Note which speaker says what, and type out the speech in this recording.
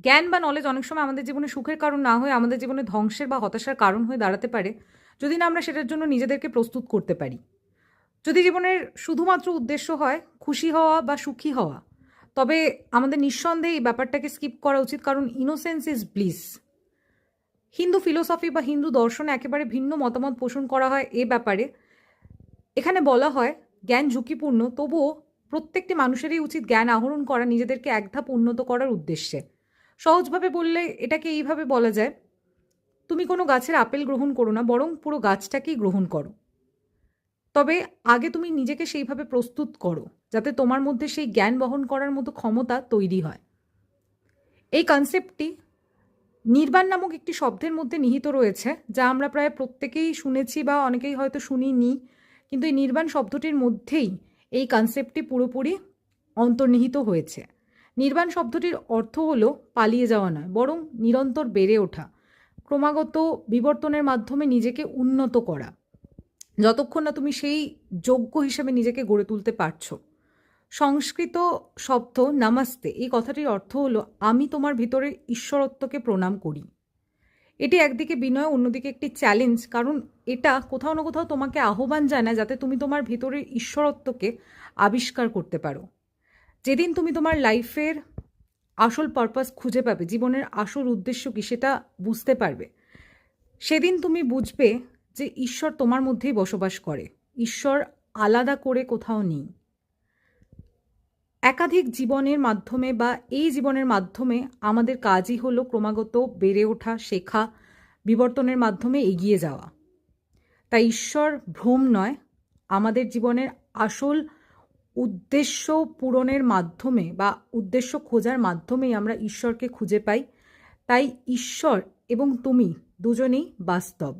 Speaker 1: জ্ঞান বা নলেজ অনেক সময় আমাদের জীবনে সুখের কারণ না হয়ে আমাদের জীবনে ধ্বংসের বা হতাশার কারণ হয়ে দাঁড়াতে পারে, যদি না আমরা সেটার জন্য নিজেদেরকে প্রস্তুত করতে পারি। যদি জীবনের শুধুমাত্র উদ্দেশ্য হয় খুশি হওয়া বা সুখী হওয়া, তবে আমাদের নিঃসন্দেহে এই ব্যাপারটাকে স্কিপ করা উচিত, কারণ innocence is bliss. Hindu philosophy বা হিন্দু দর্শনে একেবারে ভিন্ন মতামত পোষণ করা হয় এ ব্যাপারে। এখানে বলা হয় জ্ঞান ঝুঁকিপূর্ণ, তবুও প্রত্যেকটি মানুষেরই উচিত জ্ঞান আহরণ করা নিজেদেরকে এক ধাপ উন্নত করার উদ্দেশ্যে। সহজভাবে বললে এটাকে এইভাবে বলা যায়, তুমি কোনো গাছের আপেল গ্রহণ করো না, বরং পুরো গাছটাকেই গ্রহণ করো। তবে আগে তুমি নিজেকে সেইভাবে প্রস্তুত করো যাতে তোমার মধ্যে সেই জ্ঞান বহন করার মতো ক্ষমতা তৈরি হয়। এই কনসেপ্টটি নির্বাণ নামক একটি শব্দের মধ্যে নিহিত রয়েছে, যা আমরা প্রায় প্রত্যেকেই শুনেছি বা অনেকেই হয়তো শুনিনি, কিন্তু এই নির্বাণ শব্দটির মধ্যেই এই কনসেপ্টটি পুরোপুরি অন্তর্নিহিত হয়েছে। নির্বাণ শব্দটির অর্থ হলো পালিয়ে যাওয়া নয়, বরং নিরন্তর বেড়ে ওঠা, ক্রমাগত বিবর্তনের মাধ্যমে নিজেকে উন্নত করা, যতক্ষণ না তুমি সেই যোগ্য হিসেবে নিজেকে গড়ে তুলতে পারছো। সংস্কৃত শব্দ নামাস্তে, এই কথাটির অর্থ হলো আমি তোমার ভিতরের ঈশ্বরত্বকে প্রণাম করি। এটি একদিকে বিনয়, অন্যদিকে একটি চ্যালেঞ্জ, কারণ এটা কোথাও না কোথাও তোমাকে আহ্বান জানায় যাতে তুমি তোমার ভিতরের ঈশ্বরত্বকে আবিষ্কার করতে পারো। যেদিন তুমি তোমার লাইফের আসল পারপাস খুঁজে পাবে, জীবনের আসল উদ্দেশ্য কী সেটা বুঝতে পারবে, সেদিন তুমি বুঝবে যে ঈশ্বর তোমার মধ্যেই বসবাস করে। ঈশ্বর আলাদা করে কোথাও নেই। একাধিক জীবনের মাধ্যমে বা এই জীবনের মাধ্যমে আমাদের কাজই হলো ক্রমাগত বেড়ে ওঠা, শেখা, বিবর্তনের মাধ্যমে এগিয়ে যাওয়া। তাই ঈশ্বর ভ্রম নয়, আমাদের জীবনের আসল উদ্দেশ্য পূরণের মাধ্যমে বা উদ্দেশ্য খোঁজার মাধ্যমেই আমরা ঈশ্বরকে খুঁজে পাই। তাই ঈশ্বর এবং তুমি দুজনেই বাস্তব।